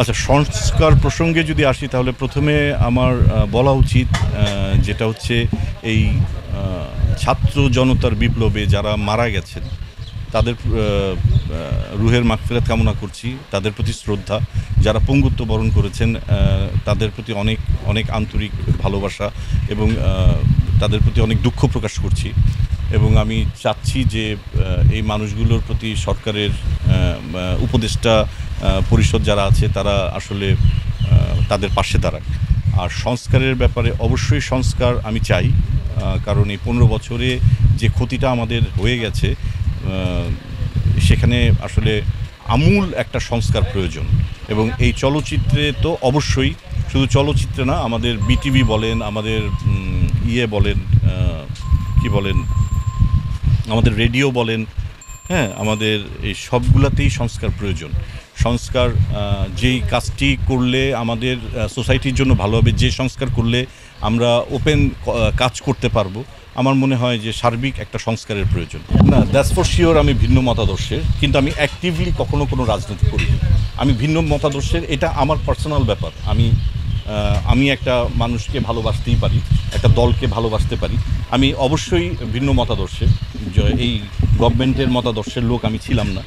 আচ্ছা, সংস্কার প্রসঙ্গে যদি আসি তাহলে প্রথমে আমার বলা উচিত যেটা হচ্ছে এই ছাত্র জনতার বিপ্লবে যারা মারা গেছেন তাদের রুহের মাগফিরাত কামনা করছি, তাদের প্রতি শ্রদ্ধা। যারা পঙ্গুত্ব বরণ করেছেন তাদের প্রতি অনেক অনেক আন্তরিক ভালোবাসা এবং তাদের প্রতি অনেক দুঃখ প্রকাশ করছি। এবং আমি চাচ্ছি যে এই মানুষগুলোর প্রতি সরকারের উপদেষ্টা পরিষদ যারা আছে তারা আসলে তাদের পাশে দাঁড়াক। আর সংস্কারের ব্যাপারে অবশ্যই সংস্কার আমি চাই, কারণ এই 15 বছরে যে ক্ষতিটা আমাদের হয়ে গেছে সেখানে আসলে আমূল একটা সংস্কার প্রয়োজন। এবং এই চলচ্চিত্রে তো অবশ্যই, শুধু চলচ্চিত্রে না, আমাদের বিটিভি বলেন, আমাদের বলেন, কি বলেন, আমাদের রেডিও বলেন, হ্যাঁ, আমাদের এই সবগুলাতেই সংস্কার প্রয়োজন। সংস্কার যেই কাজটি করলে আমাদের সোসাইটির জন্য ভালো হবে, যে সংস্কার করলে আমরা ওপেন কাজ করতে পারবো, আমার মনে হয় যে সার্বিক একটা সংস্কারের প্রয়োজন। না, দ্যাটস ফর শিওর আমি ভিন্ন মতাদর্শের, কিন্তু আমি অ্যাক্টিভলি কখনো কোনো রাজনীতি করিনি। আমি ভিন্ন মতাদর্শের, এটা আমার পার্সোনাল ব্যাপার। আমি একটা মানুষকে ভালোবাসতেই পারি, একটা দলকে ভালোবাসতে পারি। আমি অবশ্যই ভিন্ন মতাদর্শের, এই গভর্নমেন্টের মতাদর্শের লোক আমি ছিলাম না,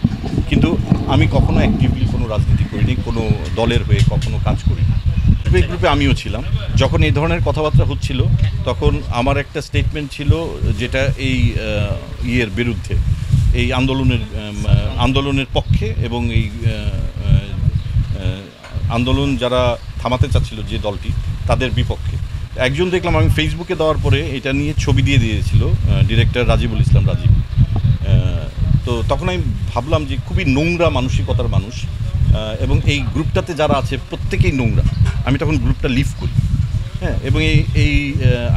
কিন্তু আমি কখনো অ্যাক্টিভলি কোনো রাজনীতি করিনি, কোনো দলের হয়ে কখনো কাজ করিনি। এই গ্রুপে আমিও ছিলাম। যখন এই ধরনের কথাবার্তা হচ্ছিল তখন আমার একটা স্টেটমেন্ট ছিল যেটা এই বিরুদ্ধে, এই আন্দোলনের পক্ষে এবং এই আন্দোলন যারা থামাতে চাচ্ছিল যে দলটি, তাদের বিপক্ষে। একজন দেখলাম আমি ফেসবুকে দেওয়ার পরে এটা নিয়ে ছবি দিয়েছিল ডিরেক্টর রাজিবুল ইসলাম রাজীব। তো তখন আমি ভাবলাম যে খুবই নোংরা মানসিকতার মানুষ, এবং এই গ্রুপটাতে যারা আছে প্রত্যেকেই নোংরা। আমি তখন গ্রুপটা লিভ করি, হ্যাঁ, এবং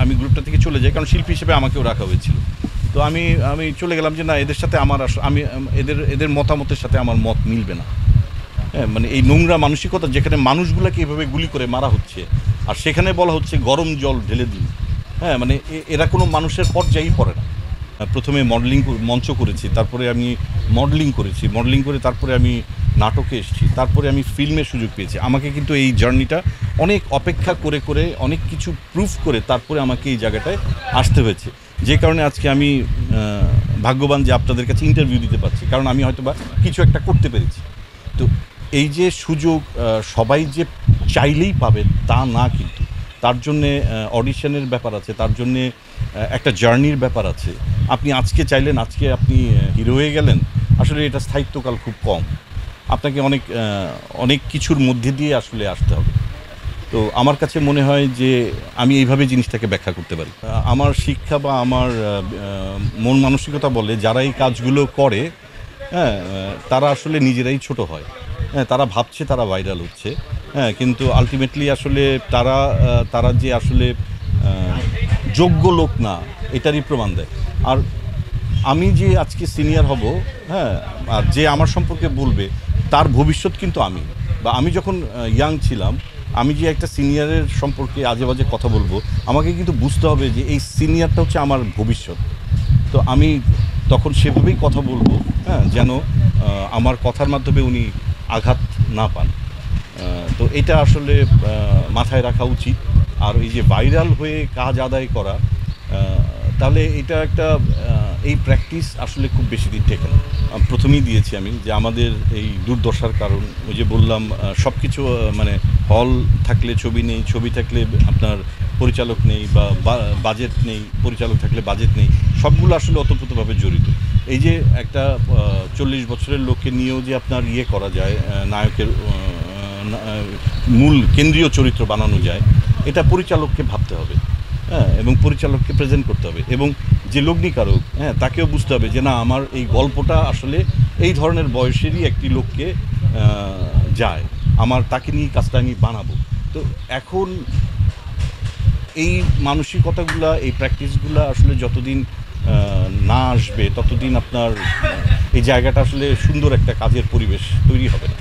আমি গ্রুপটা থেকে চলে যাই, কারণ শিল্পী হিসেবে আমাকেও রাখা হয়েছিল। তো আমি চলে গেলাম যে না, এদের সাথে আমি এদের মতামতের সাথে আমার মত মিলবে না। হ্যাঁ, মানে এই নোংরা মানসিকতা, যেখানে মানুষগুলোকে এভাবে গুলি করে মারা হচ্ছে আর সেখানে বলা হচ্ছে গরম জল ঢেলে দিন। হ্যাঁ, মানে এরা কোনো মানুষের পর্যায়েই পড়ে না। প্রথমে মডেলিং মঞ্চ করেছি, তারপরে আমি মডেলিং করেছি, মডেলিং করে তারপরে আমি নাটকে এসেছি, তারপরে আমি ফিল্মের সুযোগ পেয়েছি। আমাকে কিন্তু এই জার্নিটা অনেক অপেক্ষা করে করে অনেক কিছু প্রুফ করে তারপরে আমাকে এই জায়গাটায় আসতে হয়েছে, যে কারণে আজকে আমি ভাগ্যবান যে আপনাদের কাছে ইন্টারভিউ দিতে পারছি, কারণ আমি হয়তোবা কিছু একটা করতে পেরেছি। তো এই যে সুযোগ সবাই যে চাইলেই পাবে তা না, কিন্তু তার জন্যে অডিশনের ব্যাপার আছে, তার জন্যে একটা জার্নির ব্যাপার আছে। আপনি আজকে চাইলেন, আজকে আপনি হিরো হয়ে গেলেন, আসলে এটা স্থায়িত্বকাল খুব কম। আপনাকে অনেক কিছুর মধ্যে দিয়ে আসলে আসতে হবে। তো আমার কাছে মনে হয় যে আমি এইভাবে জিনিসটাকে ব্যাখ্যা করতে পারি। আমার শিক্ষা বা আমার মন মানসিকতা বলে যারা এই কাজগুলো করে, হ্যাঁ, তারা আসলে নিজেরাই ছোট হয়। হ্যাঁ, তারা ভাবছে তারা ভাইরাল হচ্ছে, হ্যাঁ, কিন্তু আলটিমেটলি আসলে তারা যে আসলে যোগ্য লোক না, এটারই প্রমাণ দেয়। আর আমি যে আজকে সিনিয়র হব, হ্যাঁ, আর যে আমার সম্পর্কে বলবে তার ভবিষ্যৎ কিন্তু আমি যখন ইয়াং ছিলাম, আমি যে একটা সিনিয়রের সম্পর্কে আজে বাজে কথা বলবো, আমাকে কিন্তু বুঝতে হবে যে এই সিনিয়রটা হচ্ছে আমার ভবিষ্যৎ। তো আমি তখন সেভাবেই কথা বলবো, হ্যাঁ, যেন আমার কথার মাধ্যমে উনি আঘাত না পান। তো এটা আসলে মাথায় রাখা উচিত। আর এই যে ভাইরাল হয়ে কাজ আদায় করা, তাহলে এটা একটা এই প্র্যাকটিস আসলে খুব বেশি দিন টেকে না। প্রথমেই দিয়েছি আমি যে আমাদের এই দুর্দশার কারণ, ওই যে বললাম, সব কিছু মানে হল থাকলে ছবি নেই, ছবি থাকলে আপনার পরিচালক নেই, বা বাজেট নেই, পরিচালক থাকলে বাজেট নেই, সবগুলো আসলে ওতপ্রোতভাবে জড়িত। এই যে একটা 40 বছরের লোককে নিয়েও যে আপনার করা যায়, নায়কের মূল কেন্দ্রীয় চরিত্র বানানো যায়, এটা পরিচালককে ভাবতে হবে, হ্যাঁ, এবং পরিচালককে প্রেজেন্ট করতে হবে, এবং যে লগ্নিকারক, হ্যাঁ, তাকেও বুঝতে হবে যে না, আমার এই গল্পটা আসলে এই ধরনের বয়সেরই একটি লোককে যায়, তাকে নিয়ে কাজটা আমি বানাবো। তো এখন এই মানসিকতাগুলা, এই প্র্যাকটিসগুলা আসলে যতদিন না আসবে ততদিন আপনার এই জায়গাটা আসলে সুন্দর একটা কাজের পরিবেশ তৈরি হবে না।